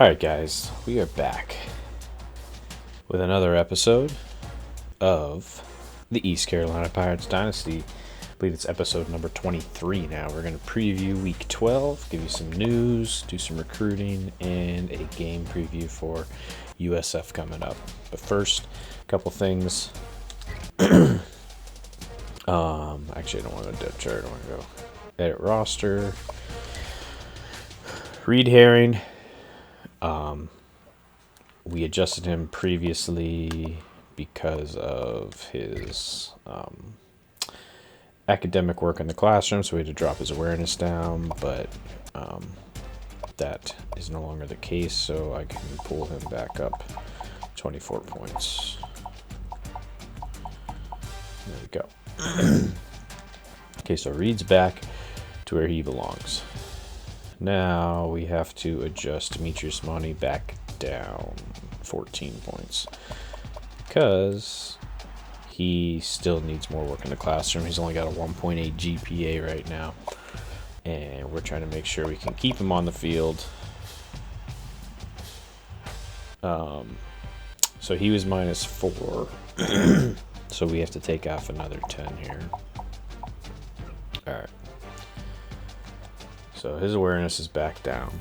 Alright, guys, we are back with another episode of the East Carolina Pirates Dynasty. I believe it's episode number 23 now. We're going to preview week 12, give you some news, do some recruiting, and a game preview for USF coming up. But first, a couple things. Actually, I don't want to go depth chart. I want to go edit roster. Reed Herring. We adjusted him previously because of his academic work in the classroom, so we had to drop his awareness down, but that is no longer the case, so I can pull him back up 24 points. There we go. Okay, so Reed's back to where he belongs. Now we have to adjust Demetrius Money back down 14 points because he still needs more work in the classroom. He's only got a 1.8 GPA right now, and we're trying to make sure we can keep him on the field. So he was -4, so we have to take off another 10 here. All right. So his awareness is back down,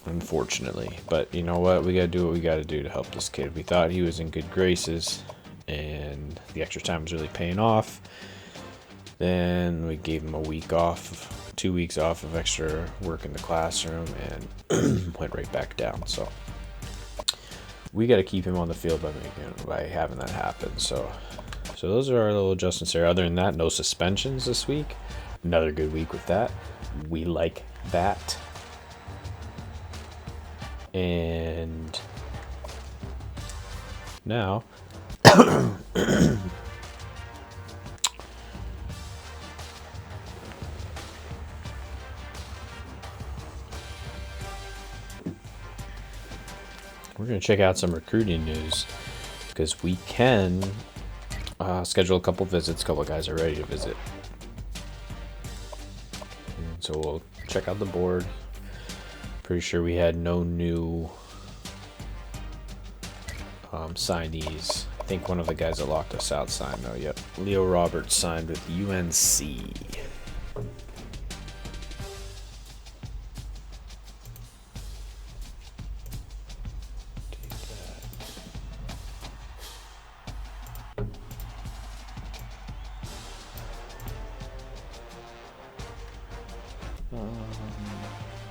unfortunately. But you know what? We got to do what we got to do to help this kid. We thought he was in good graces, and the extra time was really paying off. Then we gave him a week off, 2 weeks off of extra work in the classroom, and went right back down. So we got to keep him on the field by having that happen. So those are our little adjustments there. Other than that, no suspensions this week. Another good week with that. We like that. And now we're going to check out some recruiting news because we can schedule a couple visits. A couple of guys are ready to visit. So we'll check out the board. Pretty sure we had no new signees. I think one of the guys that locked us out signed though. Yep, Leo Roberts signed with UNC.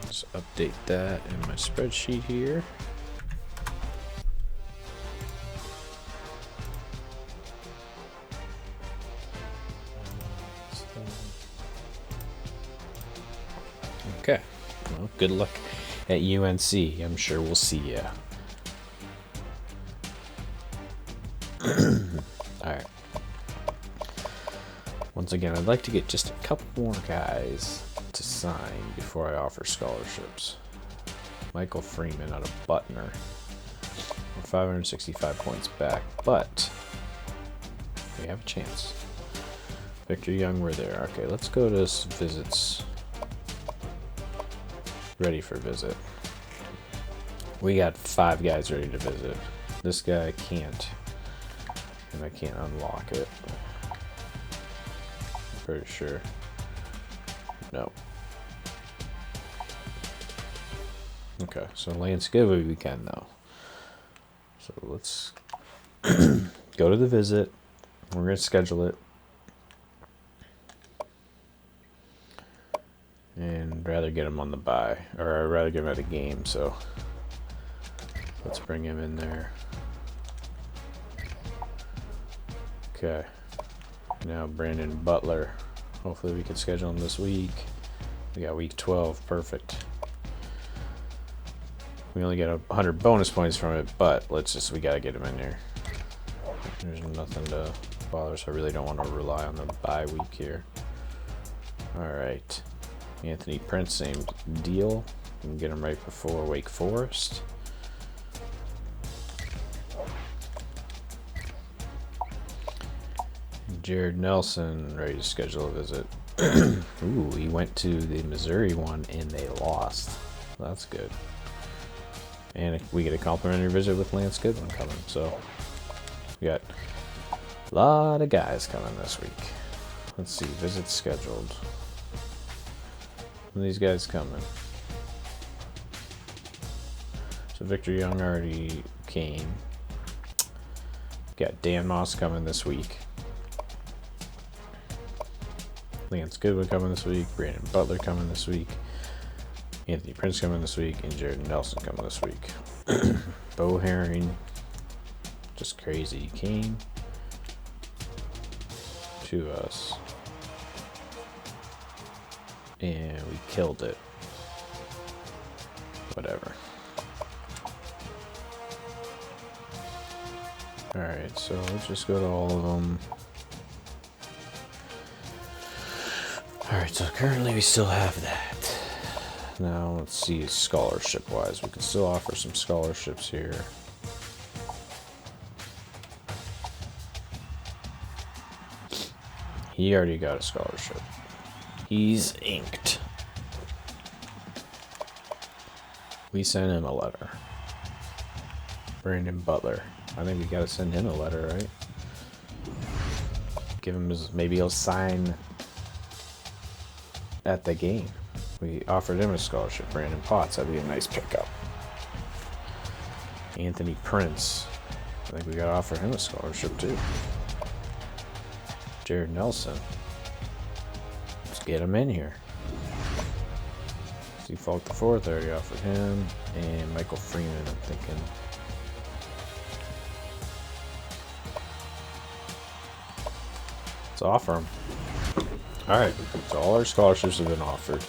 Let's update that in my spreadsheet here. Okay, well, good luck at UNC. I'm sure we'll see ya. Alright. Once again, I'd like to get just a couple more guys to sign before I offer scholarships. Michael Freeman out of Butner. We're 565 points back, but we have a chance. Victor Young, we're there. Okay, let's go to visits. Ready for visit. We got 5 guys ready to visit. This guy can't, and I can't unlock it. I'm pretty sure. No. Okay, so Lanskova we can though. So let's go to the visit. We're gonna schedule it. And rather get him on the bye, or I'd rather get him at a game, so let's bring him in there. Okay. Now Brandon Butler. Hopefully we can schedule him this week. We got week 12, perfect. We only get 100 bonus points from it, but we gotta get him in here. There's nothing to bother, so I really don't want to rely on the bye week here. Alright. Anthony Prince, same deal. We can get him right before Wake Forest. Jared Nelson, ready to schedule a visit. Ooh, he went to the Missouri one and they lost. That's good. And we get a complimentary visit with Lance Goodwin coming. So we got a lot of guys coming this week. Let's see, visits scheduled. When are these guys coming? So Victor Young already came. Got Dan Moss coming this week. Lance Goodwin coming this week. Brandon Butler coming this week. Anthony Prince coming this week. And Jared Nelson coming this week. Bo Herring. Just crazy. He came to us. And we killed it. Whatever. Alright, so let's just go to all of them. Alright, so currently we still have that. Now let's see, scholarship wise, we can still offer some scholarships here. He already got a scholarship. He's inked. We sent him a letter. Brandon Butler. I think we gotta send him a letter, right? Give him his, maybe he'll sign at the game. We offered him a scholarship. Brandon Potts, that'd be a nice pickup. Anthony Prince. I think we gotta offer him a scholarship too. Jared Nelson. Let's get him in here. See, Falk the Fourth, I already offered him. And Michael Freeman, I'm thinking. Let's offer them. Alright, so all our scholarships have been offered.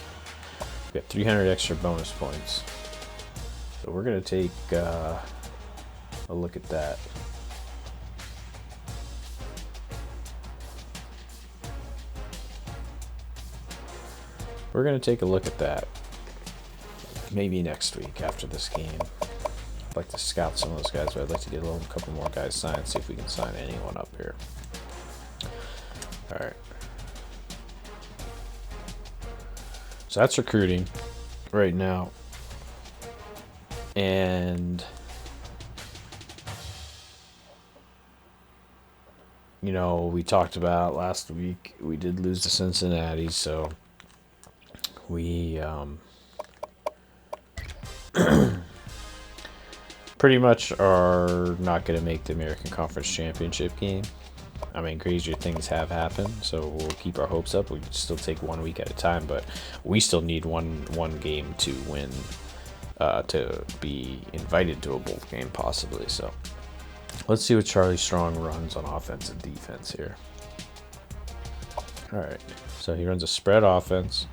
We got 300 extra bonus points. So we're going to take a look at that. We're going to take a look at that maybe next week after this game. I'd like to scout some of those guys, but I'd like to get a couple more guys signed, see if we can sign anyone up here. Alright. So that's recruiting right now. And you know, we talked about last week, we did lose to Cincinnati, so we pretty much are not going to make the American Conference Championship game. I mean, crazier things have happened, so we'll keep our hopes up. We can still take 1 week at a time, but we still need one game to win, to be invited to a bowl game, possibly. So let's see what Charlie Strong runs on offense and defense here. All right, so he runs a spread offense.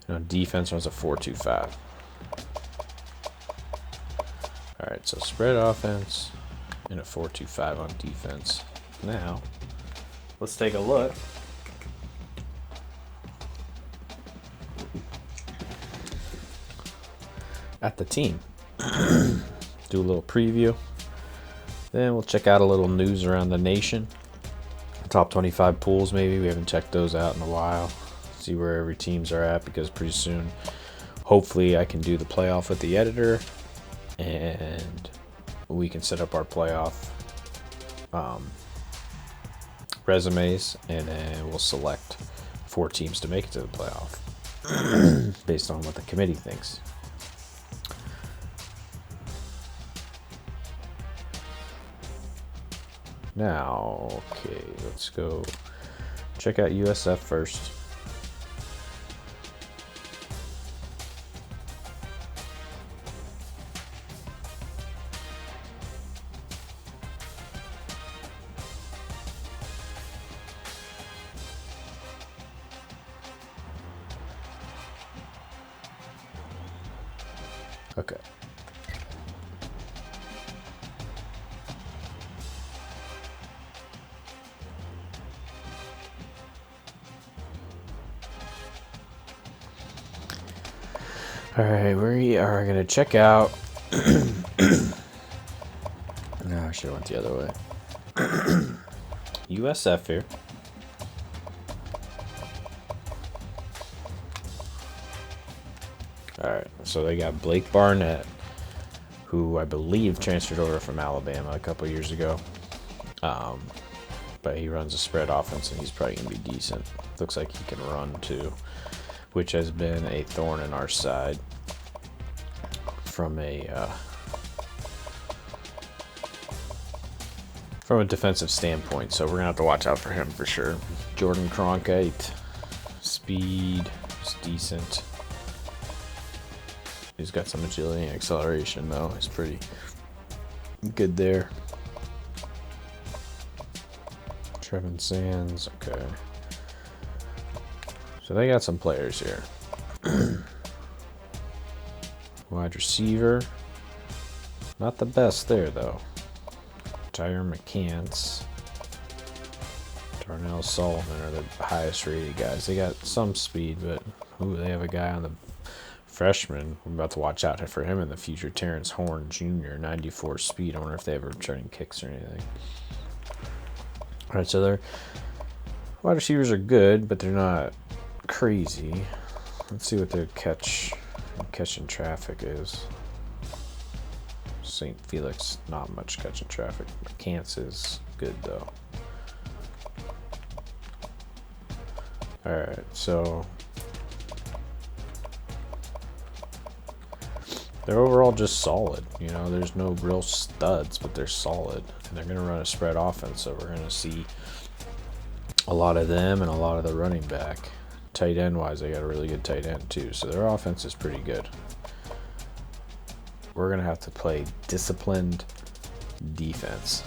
And on defense, runs a 4-2-5. Alright, so spread offense and a 4-2-5 on defense. Now, let's take a look at the team. Do a little preview. Then we'll check out a little news around the nation. Top 25 pools, maybe. We haven't checked those out in a while. See where every teams are at, because pretty soon, hopefully, I can do the playoff with the editor. And we can set up our playoff resumes, and then we'll select 4 teams to make it to the playoff based on what the committee thinks. Now, okay, let's go check out USF first. Okay. All right, we are gonna check out. No, I should have went the other way. USF here. All right, so they got Blake Barnett, who I believe transferred over from Alabama a couple years ago. But he runs a spread offense, and he's probably going to be decent. Looks like he can run, too, which has been a thorn in our side from a defensive standpoint. So we're going to have to watch out for him for sure. Jordan Cronkite, speed is decent. He's got some agility and acceleration, though. He's pretty good there. Trevin Sands, okay. So they got some players here. Wide receiver, not the best there, though. Tyre McCants, Darnell Sullivan are the highest rated guys. They got some speed, but they have a guy on the freshman. We're about to watch out for him in the future. Terrence Horn Jr., 94 speed. I wonder if they have returning kicks or anything. All right, so their wide receivers are good, but they're not crazy. Let's see what their catching traffic is. St. Felix, not much catching traffic. McCants is good, though. All right, so they're overall just solid. You know, there's no real studs, but they're solid. And they're going to run a spread offense, so we're going to see a lot of them and a lot of the running back. Tight end wise, they got a really good tight end too, so their offense is pretty good. We're going to have to play disciplined defense.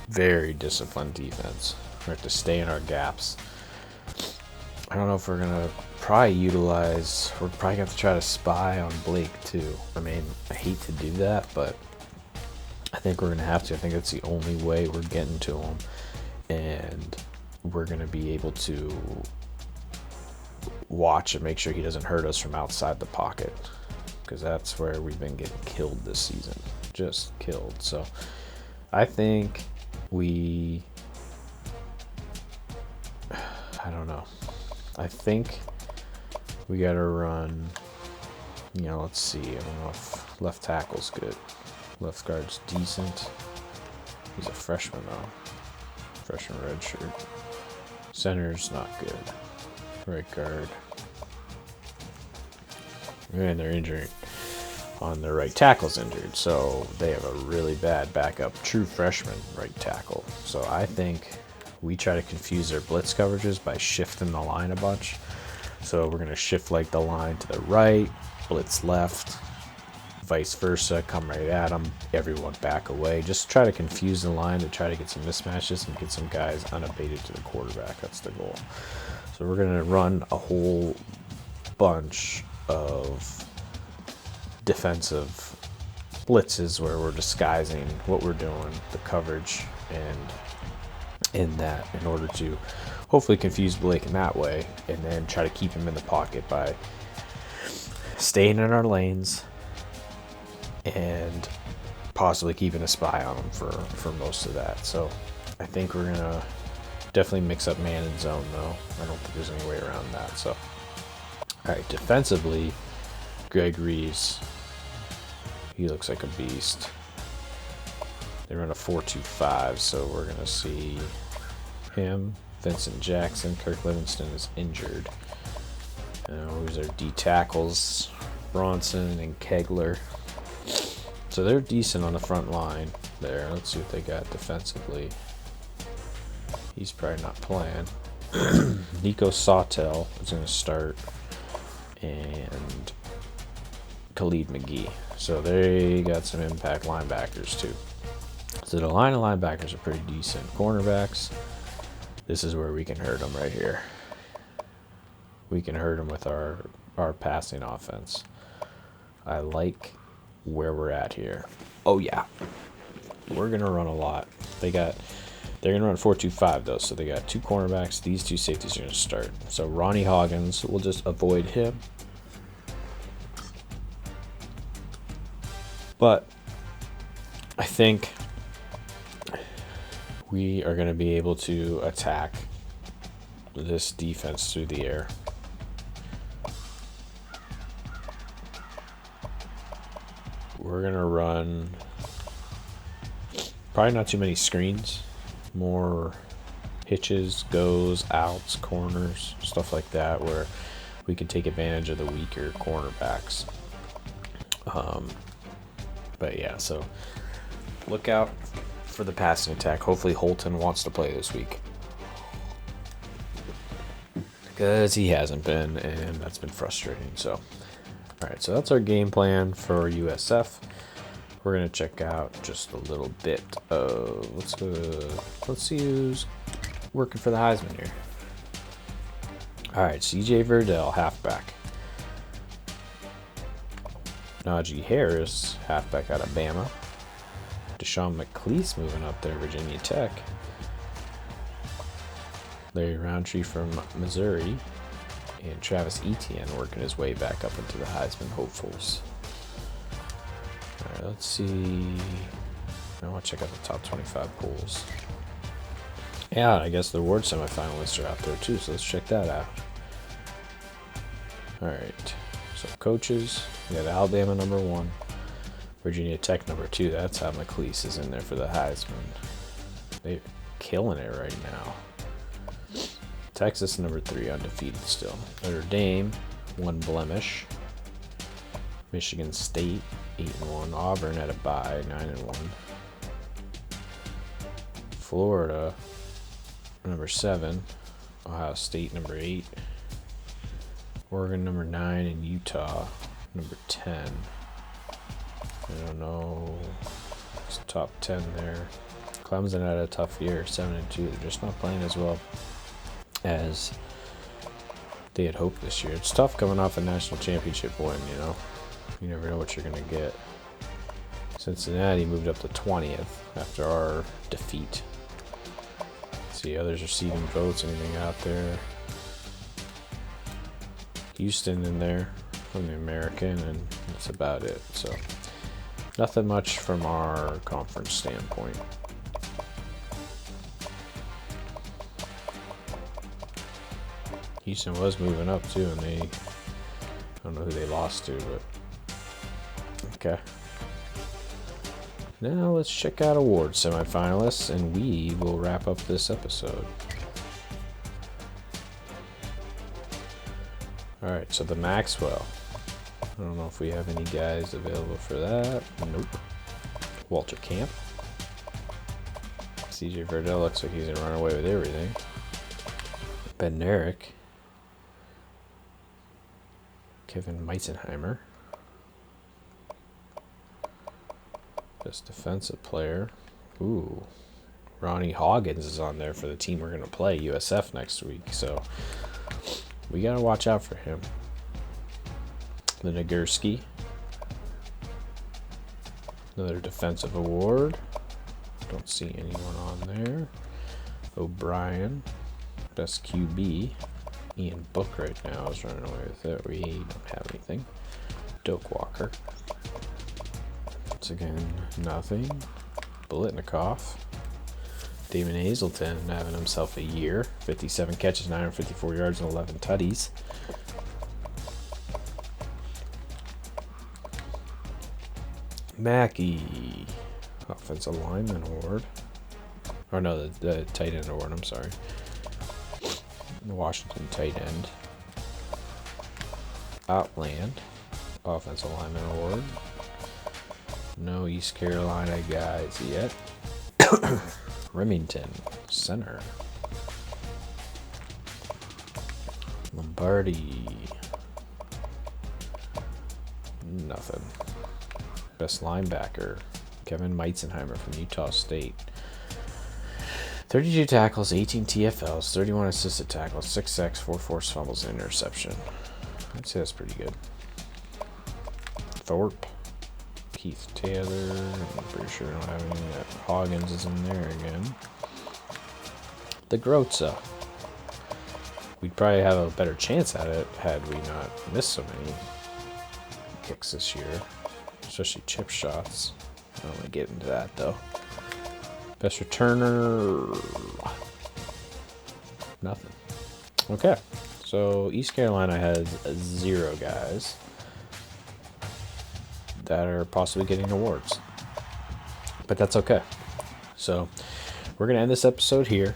Very disciplined defense. We have to stay in our gaps. I don't know if we're going to probably utilize, we're probably going to have to try to spy on Blake too. I mean, I hate to do that, but I think we're going to have to. I think that's the only way we're getting to him. And we're going to be able to watch and make sure he doesn't hurt us from outside the pocket. Because that's where we've been getting killed this season. Just killed. So I think I don't know. I think we got to run, let's see. I don't know if left tackle's good. Left guard's decent. He's a freshman, though. Freshman red shirt. Center's not good. Right guard. And they're injured. On their right tackle's injured. So they have a really bad backup true freshman right tackle. So I think we try to confuse their blitz coverages by shifting the line a bunch. So we're going to shift like the line to the right, blitz left, vice versa, come right at them, everyone back away. Just try to confuse the line to try to get some mismatches and get some guys unabated to the quarterback. That's the goal. So we're going to run a whole bunch of defensive blitzes where we're disguising what we're doing, the coverage, and in that, in order to hopefully confuse Blake in that way, and then try to keep him in the pocket by staying in our lanes and possibly keeping a spy on him for most of that. So I think we're gonna definitely mix up man and zone, though. I don't think there's any way around that. So all right, defensively, Greg Reeves, he looks like a beast. They run a 4-2-5, so we're gonna see him. Vincent Jackson, Kirk Livingston is injured. Who's our D tackles? Bronson and Kegler. So they're decent on the front line there. Let's see what they got defensively. He's probably not playing. Nico Sawtell is going to start, and Khalid McGee. So they got some impact linebackers too. So the line of linebackers are pretty decent. Cornerbacks, this is where we can hurt them right here. We can hurt them with our passing offense. I like where we're at here. Oh yeah, we're gonna run a lot. They're gonna run 4-2-5 though, so they got two cornerbacks. These two safeties are gonna start. So Ronnie Hoggins, we'll just avoid him. But I think we are gonna be able to attack this defense through the air. we're going to run probably not too many screens, more hitches, goes, outs, corners, stuff like that, where we can take advantage of the weaker cornerbacks. But yeah, so look out for the passing attack. Hopefully Holton wants to play this week, because he hasn't been, and that's been frustrating. So, all right, so that's our game plan for USF. We're gonna check out just a little bit of let's see who's working for the Heisman here. All right, CJ Verdell, halfback. Najee Harris, halfback out of Bama. Deshaun McCleese moving up there, Virginia Tech. Larry Roundtree from Missouri. And Travis Etienne working his way back up into the Heisman hopefuls. All right, let's see. I want to check out the top 25 pools. Yeah, I guess the award semifinalists are out there too, so let's check that out. All right, so coaches, we got Alabama number 1, Virginia Tech number 2. That's how McCleese is in there for the Heisman. They're killing it right now. Texas number 3, undefeated still. Notre Dame, 1 blemish. Michigan State, 8-1. Auburn at a bye, 9-1. Florida, number 7. Ohio State, number 8. Oregon, number 9. And Utah, number 10. I don't know. It's top 10 there. Clemson had a tough year, 7-2. They're just not playing as well as they had hoped this year. It's tough coming off a national championship win, you know. You never know what you're going to get. Cincinnati moved up to 20th after our defeat. Let's see, others receiving votes, anything out there. Houston in there from the American, and that's about it. So nothing much from our conference standpoint. Houston was moving up too, and I don't know who they lost to, but okay. Now let's check out award semifinalists, and we will wrap up this episode. Alright, so the Maxwell. I don't know if we have any guys available for that. Nope. Walter Camp. CJ Verdell looks like he's gonna run away with everything. Ben Narek. Kevin Meisenheimer. Best defensive player. Ooh. Ronnie Hoggins is on there for the team we're going to play, USF, next week. So we got to watch out for him. The Nagurski. Another defensive award. Don't see anyone on there. O'Brien. Best QB. Ian Book right now is running away with it. We don't have anything. Doak Walker. Once again, nothing. Bolitnikoff. Damon Hazelton having himself a year. 57 catches, 954 yards, and 11 tutties. Mackey. Offensive lineman award. Or no, the tight end award, I'm sorry. Washington tight end. Outland. Offensive lineman award. No East Carolina guys yet. Remington, center. Lombardi. Nothing. Best linebacker, Kevin Meisenheimer from Utah State. 32 tackles, 18 TFLs, 31 assisted tackles, 6 sacks, 4 forced fumbles, and interception. I'd say that's pretty good. Thorpe. Keith Taylor. I'm pretty sure we don't have any yet. Hoggins is in there again. The Grotza. We'd probably have a better chance at it had we not missed so many kicks this year. Especially chip shots. I don't want to get into that though. Best returner. Nothing. Okay. So East Carolina has 0 guys that are possibly getting awards. But that's okay. So we're going to end this episode here.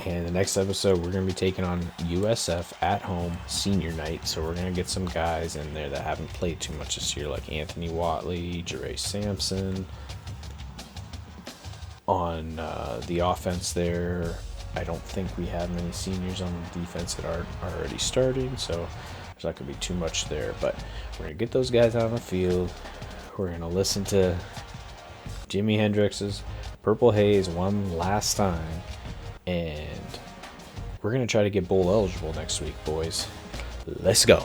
And the next episode, we're going to be taking on USF at home senior night. So we're going to get some guys in there that haven't played too much this year, like Anthony Watley, Jere Sampson. On the offense there, I don't think we have many seniors on the defense that are already starting. So there's not going to be too much there. But we're going to get those guys out on the field. We're going to listen to Jimi Hendrix's Purple Haze one last time. And we're going to try to get bowl eligible next week, boys. Let's go.